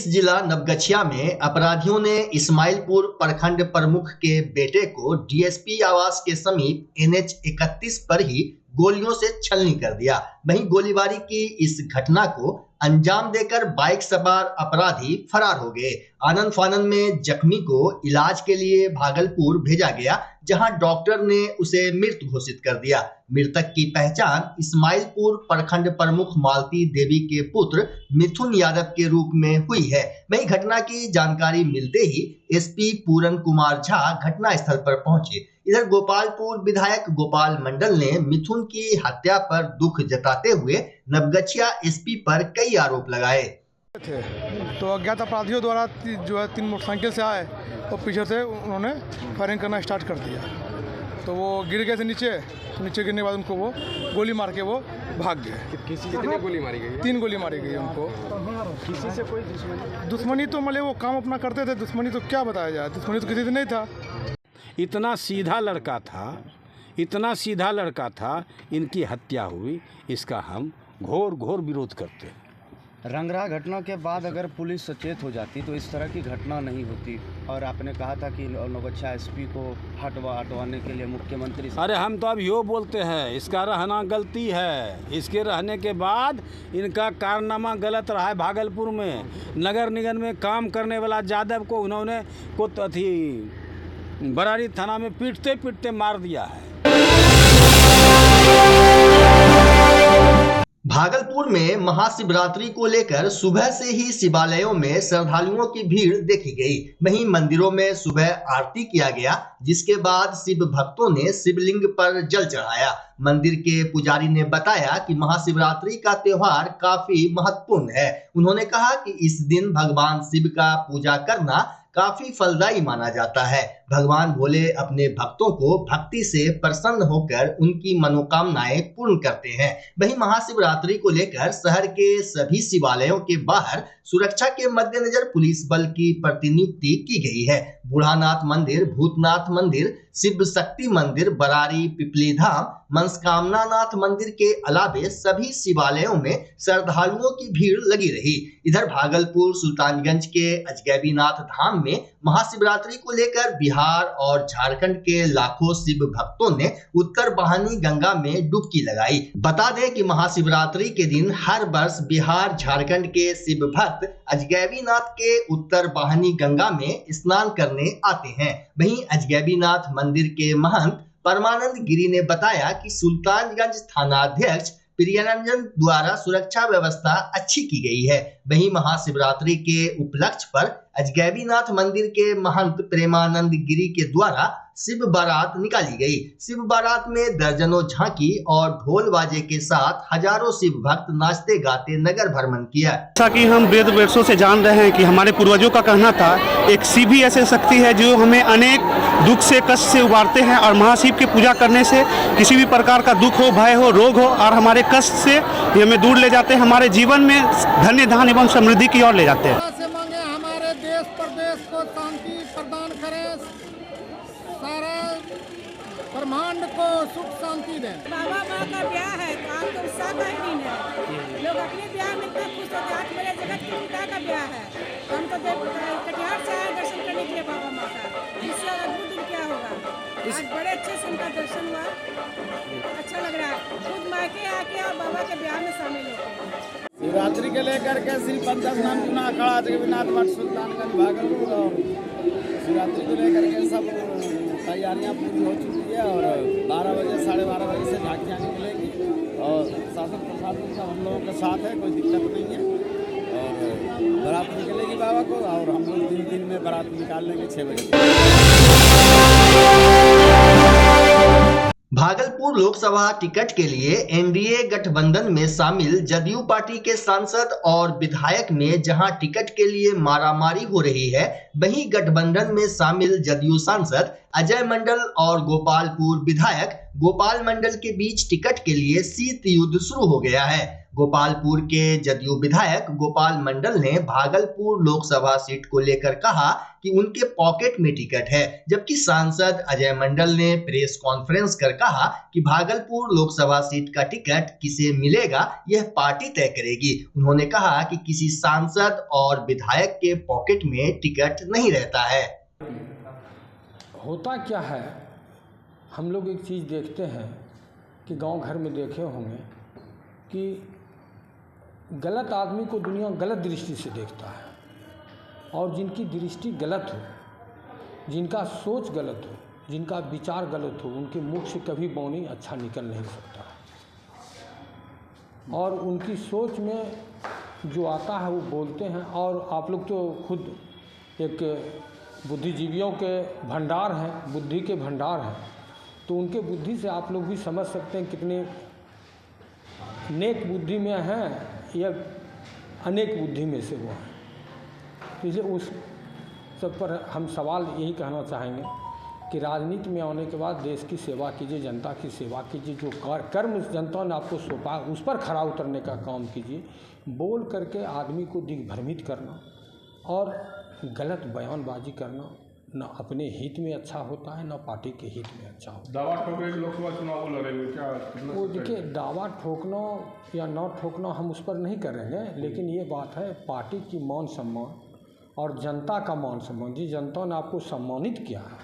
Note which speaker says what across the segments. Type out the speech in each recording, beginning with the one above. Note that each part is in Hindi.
Speaker 1: पुलिस जिला नवगछिया में अपराधियों ने इस्माइलपुर प्रखंड प्रमुख के बेटे को डीएसपी आवास के समीप NH 31 पर ही गोलियों से छलनी कर दिया। वहीं गोलीबारी की इस घटना को अंजाम देकर बाइक सवार अपराधी फरार हो गए। आनन फानन में जख्मी को इलाज के लिए भागलपुर भेजा गया, जहां डॉक्टर ने उसे मृत घोषित कर दिया। मृतक की पहचान इस्माइलपुर प्रखंड प्रमुख मालती देवी के पुत्र मिथुन यादव के रूप में हुई है। वहीं घटना की जानकारी मिलते ही एसपी पूरन कुमार झा घटना स्थल पर पहुंचे। इधर गोपालपुर विधायक गोपाल मंडल ने मिथुन की हत्या पर दुख जताते हुए नवगछिया एसपी पर कई आरोप लगाए
Speaker 2: थे। तो अज्ञात अपराधियों द्वारा जो है 3 मोटरसाइकिल से आए और पीछे से उन्होंने फायरिंग करना स्टार्ट कर दिया। तो वो गिर गए थे नीचे गिरने के बाद उनको वो गोली मार के वो भाग गए।
Speaker 3: कितनी गोली मारी गई?
Speaker 2: 3 गोली मारी गई उनको।
Speaker 3: किसी से कोई
Speaker 2: दुश्मनी तो मतलब वो काम अपना करते थे, दुश्मनी तो क्या बताया जाए, दुश्मनी तो किसी से नहीं था।
Speaker 4: इतना सीधा लड़का था, इनकी हत्या हुई, इसका हम घोर विरोध करते हैं।
Speaker 5: रंगरा घटना के बाद अगर पुलिस सचेत हो जाती तो इस तरह की घटना नहीं होती। और आपने कहा था कि नवगछिया एसपी को हटवाने के लिए मुख्यमंत्री।
Speaker 4: अरे हम तो अब यो बोलते हैं, इसका रहना गलती है। इसके रहने के बाद इनका कारनामा गलत रहा है। भागलपुर में नगर निगम में काम करने वाला यादव को उन्होंने बरारी थाना में पीटते मार दिया है।
Speaker 1: भागलपुर में महाशिवरात्रि को लेकर सुबह से ही शिवालयों में श्रद्धालुओं की भीड़ देखी गई। वहीं मंदिरों में सुबह आरती किया गया, जिसके बाद शिव भक्तों ने शिवलिंग पर जल चढ़ाया। मंदिर के पुजारी ने बताया कि महाशिवरात्रि का त्योहार काफी महत्वपूर्ण है। उन्होंने कहा कि इस दिन भगवान शिव का पूजा करना काफी फलदायी माना जाता है। भगवान भोले अपने भक्तों को भक्ति से प्रसन्न होकर उनकी मनोकामनाएं पूर्ण करते हैं। वहीं महाशिवरात्रि को लेकर शहर के सभी शिवालयों के बाहर सुरक्षा के मद्देनजर पुलिस बल की प्रतिनियुक्ति की गई है। बूढ़ानाथ मंदिर, भूतनाथ मंदिर, शिव शक्ति मंदिर, बरारी पिपली धाम, मनस्कामना नाथ मंदिर के अलावे सभी शिवालयों में श्रद्धालुओं की भीड़ लगी रही। इधर भागलपुर सुल्तानगंज के अजगैबीनाथ धाम में महाशिवरात्रि को लेकर बिहार और झारखंड के लाखों शिव भक्तों ने उत्तर वाहिनी गंगा में डुबकी लगाई। बता दें कि महाशिवरात्रि के दिन हर वर्ष बिहार झारखंड के शिव भक्त अजगैबीनाथ के उत्तर वाहिनी गंगा में स्नान करने आते हैं। वहीं अजगैबीनाथ मंदिर के महंत परमानंद गिरी ने बताया कि सुल्तानगंज थानाध्यक्ष प्रियरंजन द्वारा सुरक्षा व्यवस्था अच्छी की गई है। वहीं महाशिवरात्रि के उपलक्ष्य पर अजगैबीनाथ मंदिर के महंत प्रेमानंद गिरी के द्वारा शिव बारात निकाली गई। शिव बारात में दर्जनों झांकी और ढोल बाजे के साथ हजारों शिव भक्त नाचते गाते नगर भ्रमण किया।
Speaker 6: जैसा कि हम वेद वर्षों से जान रहे हैं कि हमारे पूर्वजों का कहना था, एक शिव ही ऐसी शक्ति है जो हमें अनेक दुख से, कष्ट से उबारते हैं। और महाशिव की पूजा करने से किसी भी प्रकार का दुख हो, भय हो, रोग हो और हमारे कष्ट से हमें दूर ले जाते हैं, हमारे जीवन में धन्य धान एवं समृद्धि की ओर ले जाते हैं।
Speaker 7: हमारे देश प्रदेश को शांति प्रदान करे, सारा ब्रह्मांड को सुख शांति दे।
Speaker 8: बाबा माँ का ब्याह है तो आज तो उत्साह का ही दिन है। लोग अपने ब्याह में इतना खुश होते हैं। आज मेरे जगत के पिता का ब्याह है, हम तो कटिहार से आए दर्शन करने के लिए बाबा माँ का। इससे अद्भुत दिन क्या होगा। आज बड़े अच्छे से उनका दर्शन हुआ, अच्छा लग रहा है। खुद मायके आके आप बाबा के ब्याह में शामिल होते हैं।
Speaker 5: शिवरात्रि के लेकर के श्री पंचायत नाम चुना अखाड़ा अजगैबीनाथ मठ सुल्तानगंज भागलपुर और शिवरात्रि को लेकर के सब तैयारियां पूरी हो चुकी है। और 12 बजे 12:30 बजे से झांकियाँ निकलेंगी और शासन प्रशासन सब हम लोगों के साथ है, कोई दिक्कत नहीं है। और बारात निकलेगी बाबा को और हम लोग दिन में बारात निकाल लेंगे 6 बजे।
Speaker 1: भागलपुर लोकसभा टिकट के लिए एनडीए गठबंधन में शामिल जदयू पार्टी के सांसद और विधायक में जहां टिकट के लिए मारामारी हो रही है, वहीं गठबंधन में शामिल जदयू सांसद अजय मंडल और गोपालपुर विधायक गोपाल मंडल के बीच टिकट के लिए शीत युद्ध शुरू हो गया है। गोपालपुर के जदयू विधायक गोपाल मंडल ने भागलपुर लोकसभा सीट को लेकर कहा कि उनके पॉकेट में टिकट है, जबकि सांसद अजय मंडल ने प्रेस कॉन्फ्रेंस कर कहा कि भागलपुर लोकसभा सीट का टिकट किसे मिलेगा यह पार्टी तय करेगी। उन्होंने कहा कि किसी सांसद और विधायक के पॉकेट में टिकट नहीं रहता है।
Speaker 9: होता क्या है, हम लोग एक चीज़ देखते हैं कि गांव घर में देखे होंगे कि गलत आदमी को दुनिया गलत दृष्टि से देखता है, और जिनकी दृष्टि गलत हो, जिनका सोच गलत हो, जिनका विचार गलत हो, उनके मुख से कभी बौनी अच्छा निकल नहीं सकता। और उनकी सोच में जो आता है वो बोलते हैं। और आप लोग तो खुद एक बुद्धिजीवियों के भंडार हैं, बुद्धि के भंडार हैं, तो उनके बुद्धि से आप लोग भी समझ सकते हैं कितने नेक बुद्धि में हैं या अनेक बुद्धि में से वो हैं। इसलिए उस सब पर हम सवाल यही कहना चाहेंगे कि राजनीति में आने के बाद देश की सेवा कीजिए, जनता की सेवा कीजिए, जो कर्म जनता ने आपको सौंपा उस पर खरा उतरने का काम कीजिए। बोल करके आदमी को दिग्भ्रमित करना और गलत बयानबाजी करना न अपने हित में अच्छा होता है, न पार्टी के हित में अच्छा होता है।
Speaker 3: दावा ठोकने के लोकसभा चुनाव लड़ेंगे क्या?
Speaker 9: वो देखिए, दावा ठोकना या न ठोकना हम उस पर नहीं करेंगे, लेकिन ये बात है पार्टी की मान सम्मान और जनता का मान सम्मान। जिस जनता ने आपको सम्मानित किया है,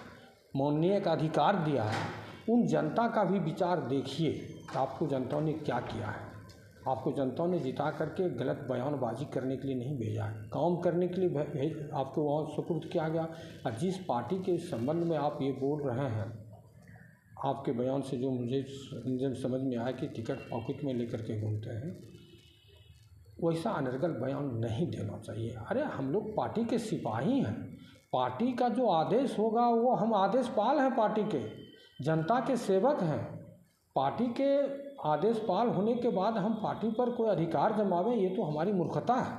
Speaker 9: माननीय का अधिकार दिया है, उन जनता का भी विचार देखिए कि आपको जनता ने क्या किया है। आपको जनता ने जिता करके गलत बयानबाजी करने के लिए नहीं भेजा है, काम करने के लिए आपको वहाँ सुपुर्द किया गया। और जिस पार्टी के संबंध में आप ये बोल रहे हैं, आपके बयान से जो मुझे समझ में आया कि टिकट पॉकेट में लेकर के घूमते हैं, वैसा अनर्गल बयान नहीं देना चाहिए। अरे हम लोग पार्टी के सिपाही हैं, पार्टी का जो आदेश होगा वो हम आदेश पाल हैं, पार्टी के जनता के सेवक हैं। पार्टी के आदेश पाल होने के बाद हम पार्टी पर कोई अधिकार जमावें, ये तो हमारी मूर्खता है।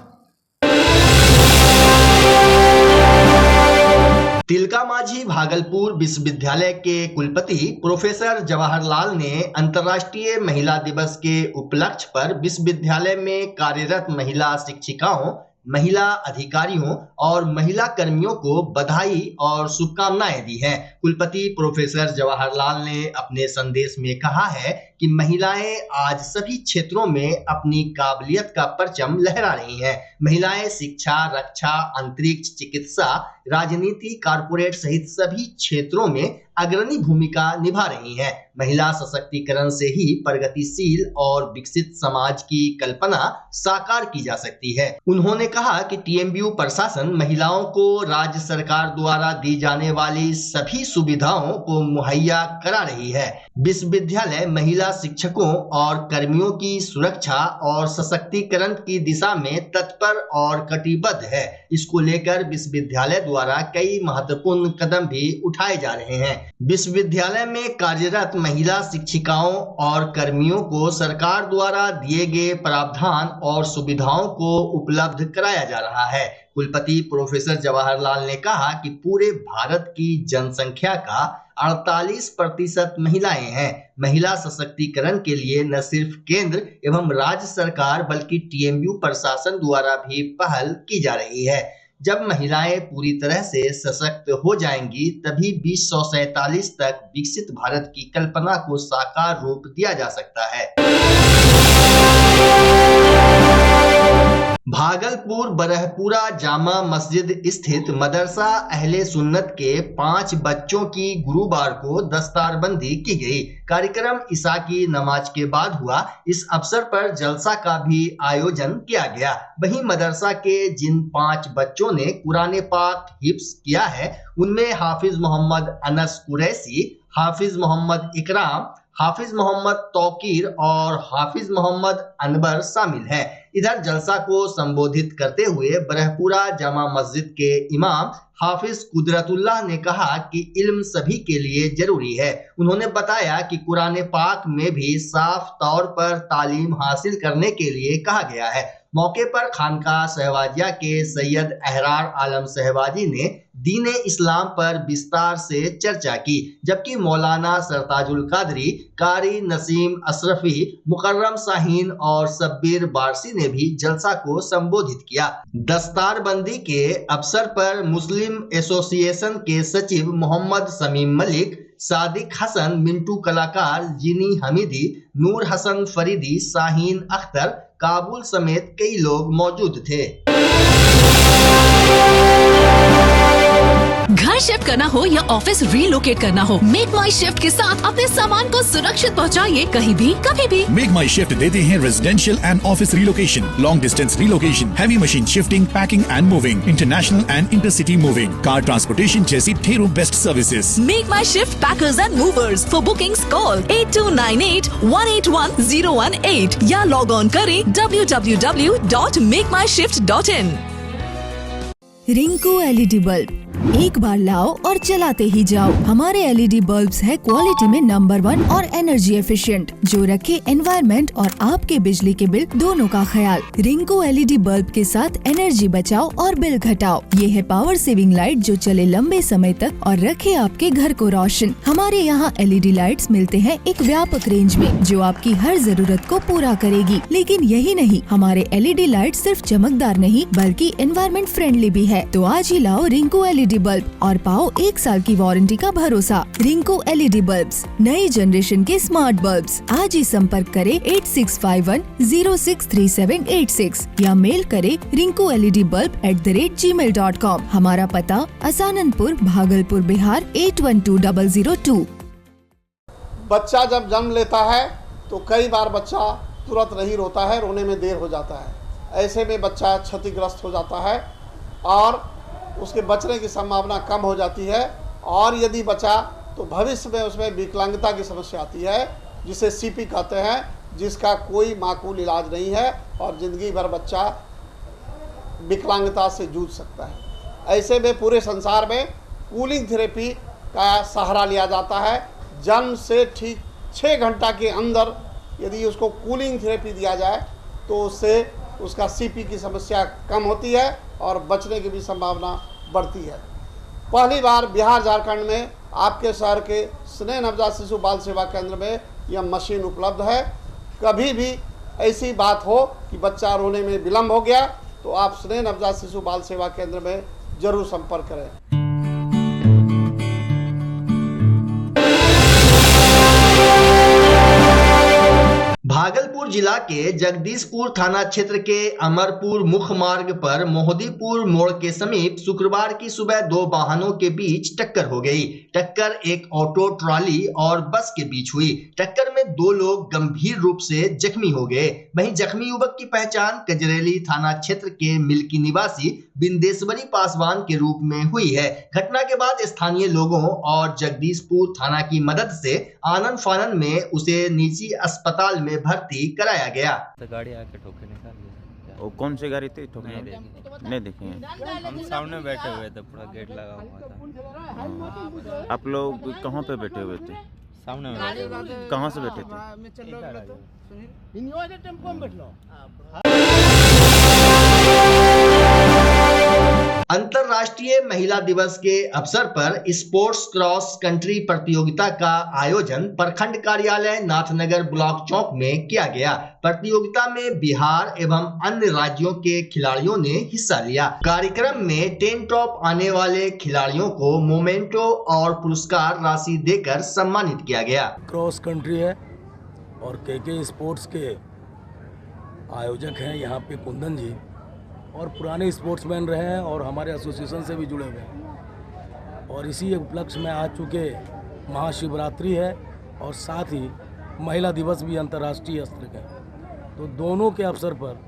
Speaker 1: तिलका माझी भागलपुर विश्वविद्यालय के कुलपति प्रोफेसर जवाहरलाल ने अंतर्राष्ट्रीय महिला दिवस के उपलक्ष्य पर विश्वविद्यालय में कार्यरत महिला शिक्षिकाओं, महिला अधिकारियों और महिला कर्मियों को बधाई और शुभकामनाएं दी हैं। कुलपति प्रोफेसर जवाहरलाल ने अपने संदेश में कहा है कि महिलाएं आज सभी क्षेत्रों में अपनी काबिलियत का परचम लहरा रही हैं। महिलाएं शिक्षा, रक्षा, अंतरिक्ष, चिकित्सा, राजनीति, कारपोरेट सहित सभी क्षेत्रों में अग्रणी भूमिका निभा रही हैं। महिला सशक्तिकरण से ही प्रगतिशील और विकसित समाज की कल्पना साकार की जा सकती है। उन्होंने कहा कि टीएमयू प्रशासन महिलाओं को राज्य सरकार द्वारा दी जाने वाली सभी सुविधाओं को मुहैया करा रही है। विश्वविद्यालय महिला शिक्षकों और कर्मियों की सुरक्षा और सशक्तिकरण की दिशा में तत्पर और कटिबद्ध है। इसको लेकर विश्वविद्यालय द्वारा कई महत्वपूर्ण कदम भी उठाए जा रहे हैं। विश्वविद्यालय में कार्यरत महिला शिक्षिकाओं और कर्मियों को सरकार द्वारा दिए गए प्रावधान और सुविधाओं को उपलब्ध कराया जा रहा है। कुलपति प्रोफेसर जवाहरलाल ने कहा कि पूरे भारत की जनसंख्या का 48% महिलाएं हैं। महिला सशक्तिकरण के लिए न सिर्फ केंद्र एवं राज्य सरकार बल्कि टीएमयू प्रशासन द्वारा भी पहल की जा रही है। जब महिलाएं पूरी तरह से सशक्त हो जाएंगी तभी 2047 तक विकसित भारत की कल्पना को साकार रूप दिया जा सकता है। भागलपुर बरहपुरा जामा मस्जिद स्थित मदरसा अहले सुन्नत के 5 बच्चों की गुरुवार को दस्तारबंदी की गई। कार्यक्रम ईशा की नमाज के बाद हुआ। इस अवसर पर जलसा का भी आयोजन किया गया। वहीं मदरसा के जिन 5 बच्चों ने कुरान पाक हिफ्ज किया है उनमें हाफिज मोहम्मद अनस कुरैशी, हाफिज मोहम्मद इकराम, हाफिज मोहम्मद तौकीर और हाफिज मोहम्मद अनवर शामिल हैं। इधर जलसा को संबोधित करते हुए बरहपुरा जामा मस्जिद के इमाम हाफिज कुदरतुल्लाह ने कहा कि इल्म सभी के लिए जरूरी है। उन्होंने बताया कि कुरान पाक में भी साफ तौर पर तालीम हासिल करने के लिए कहा गया है। मौके पर खानकाह सहवाजिया के सैयद अहरार आलम सहवाजी ने दीन इस्लाम पर विस्तार से चर्चा की, जबकि मौलाना सरताजुल कादरी, कारी नसीम अशरफी, मुकर्रम शाहीन और शब्बीर बारसी ने भी जलसा को संबोधित किया। दस्तारबंदी के अवसर पर मुस्लिम एसोसिएशन के सचिव मोहम्मद समीम मलिक, सादिक हसन, मिंटू कलाकार, जिनी हमीदी, नूर हसन फरीदी, शाहीन अख्तर, काबुल समेत कई लोग मौजूद थे।
Speaker 10: घर शिफ्ट करना हो या ऑफिस रीलोकेट करना हो, मेक माई शिफ्ट के साथ अपने सामान को सुरक्षित पहुंचाइए कहीं भी कभी भी।
Speaker 11: मेक माई शिफ्ट देते हैं residential and office relocation, long distance relocation, heavy machine shifting, packing and moving, international and intercity moving, car transportation जैसी ढेरों best services.
Speaker 10: Make my shift packers and movers. For bookings call 8298-181-018 या लॉग ऑन करें www.makemyshift.in।
Speaker 12: रिंकू एलईडी बल्ब, एक बार लाओ और चलाते ही जाओ। हमारे एलईडी बल्ब्स है क्वालिटी में नंबर 1 और एनर्जी एफिशिएंट, जो रखे एनवायरनमेंट और आपके बिजली के बिल दोनों का ख्याल। रिंकू एलईडी बल्ब के साथ एनर्जी बचाओ और बिल घटाओ। ये है पावर सेविंग लाइट जो चले लंबे समय तक और रखे आपके घर को रोशन। हमारे यहाँ एलईडी लाइट्स मिलते हैं एक व्यापक रेंज में, जो आपकी हर जरूरत को पूरा करेगी। लेकिन यही नहीं, हमारे एलईडी लाइट सिर्फ चमकदार नहीं बल्कि एनवायरनमेंट फ्रेंडली भी है। तो आज ही लाओ रिंकू एलईडी बल्ब और पाओ 1 साल की वारंटी का भरोसा। रिंकू एलईडी बल्ब्स, नई जनरेशन के स्मार्ट बल्ब्स। आज ही संपर्क करें 8651063786 या मेल करें rinkuledbulb@gmail.com। हमारा पता असाननपुर, भागलपुर, बिहार 812002।
Speaker 13: बच्चा जब जन्म लेता है तो कई बार बच्चा तुरंत नहीं रोता है, रोने में देर हो जाता है। ऐसे में बच्चा क्षतिग्रस्त हो जाता है और उसके बचने की संभावना कम हो जाती है। और यदि बचा तो भविष्य में उसमें विकलांगता की समस्या आती है, जिसे सीपी कहते हैं, जिसका कोई माकूल इलाज नहीं है और ज़िंदगी भर बच्चा विकलांगता से जूझ सकता है। ऐसे में पूरे संसार में कूलिंग थेरेपी का सहारा लिया जाता है। जन्म से ठीक 6 घंटा के अंदर यदि उसको कूलिंग थेरेपी दिया जाए तो उससे उसका सीपी की समस्या कम होती है और बचने की भी संभावना बढ़ती है। पहली बार बिहार झारखंड में आपके शहर के स्नेह नवजात शिशु बाल सेवा केंद्र में यह मशीन उपलब्ध है। कभी भी ऐसी बात हो कि बच्चा रोने में विलम्ब हो गया तो आप स्नेह नवजात शिशु बाल सेवा केंद्र में जरूर संपर्क करें।
Speaker 1: भागलपुर जिला के जगदीशपुर थाना क्षेत्र के अमरपुर मुख्य मार्ग पर मोहदीपुर मोड़ के समीप शुक्रवार की सुबह 2 वाहनों के बीच टक्कर हो गई। टक्कर एक ऑटो ट्रॉली और बस के बीच हुई। टक्कर में 2 लोग गंभीर रूप से जख्मी हो गए। वहीं जख्मी युवक की पहचान कजरेली थाना क्षेत्र के मिल्की निवासी बिंदेश्वरी पासवान के रूप में हुई है। घटना के बाद स्थानीय लोगों और जगदीशपुर थाना की मदद से आनन फानन में उसे निजी अस्पताल में भर्ती कराया गया।
Speaker 14: तो गाड़ी आके ठोके निकाल गया।
Speaker 15: वो कौन सी गाड़ी थी? ठोकने नहीं देखे हैं।
Speaker 14: हम सामने बैठे हुए थे, पूरा गेट लगा हुआ था।
Speaker 15: आप लोग कहाँ पे बैठे हुए थे?
Speaker 14: सामने में बैठे हुए।
Speaker 15: कहाँ से बैठे थे?
Speaker 1: अंतर्राष्ट्रीय महिला दिवस के अवसर पर स्पोर्ट्स क्रॉस कंट्री प्रतियोगिता का आयोजन प्रखंड कार्यालय नाथनगर ब्लॉक चौक में किया गया। प्रतियोगिता में बिहार एवं अन्य राज्यों के खिलाड़ियों ने हिस्सा लिया। कार्यक्रम में 10 टॉप आने वाले खिलाड़ियों को मोमेंटो और पुरस्कार राशि देकर सम्मानित किया गया।
Speaker 16: क्रॉस कंट्री है और के स्पोर्ट्स के आयोजक हैं यहाँ पे कुंदन जी, और पुराने स्पोर्ट्समैन रहे हैं और हमारे एसोसिएशन से भी जुड़े हुए हैं। और इसी उपलक्ष्य में आ चुके महाशिवरात्रि है और साथ ही महिला दिवस भी अंतर्राष्ट्रीय स्तर का है। तो दोनों के अवसर पर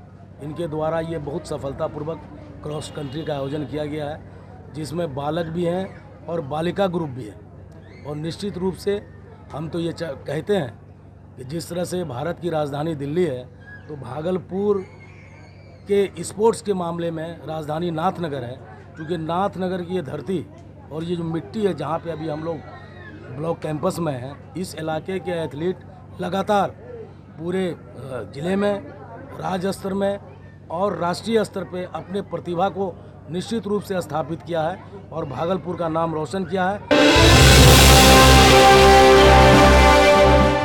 Speaker 16: इनके द्वारा ये बहुत सफलतापूर्वक क्रॉस कंट्री का आयोजन किया गया है, जिसमें बालक भी हैं और बालिका ग्रुप भी है। और निश्चित रूप से हम तो ये कहते हैं कि जिस तरह से भारत की राजधानी दिल्ली है, तो भागलपुर के स्पोर्ट्स के मामले में राजधानी नाथनगर है, क्योंकि नाथनगर की ये धरती और ये जो मिट्टी है जहाँ पे अभी हम लोग ब्लॉक कैंपस में हैं, इस इलाके के एथलीट लगातार पूरे ज़िले में, राज्य स्तर में और राष्ट्रीय स्तर पे अपने प्रतिभा को निश्चित रूप से स्थापित किया है और भागलपुर का नाम रोशन किया है।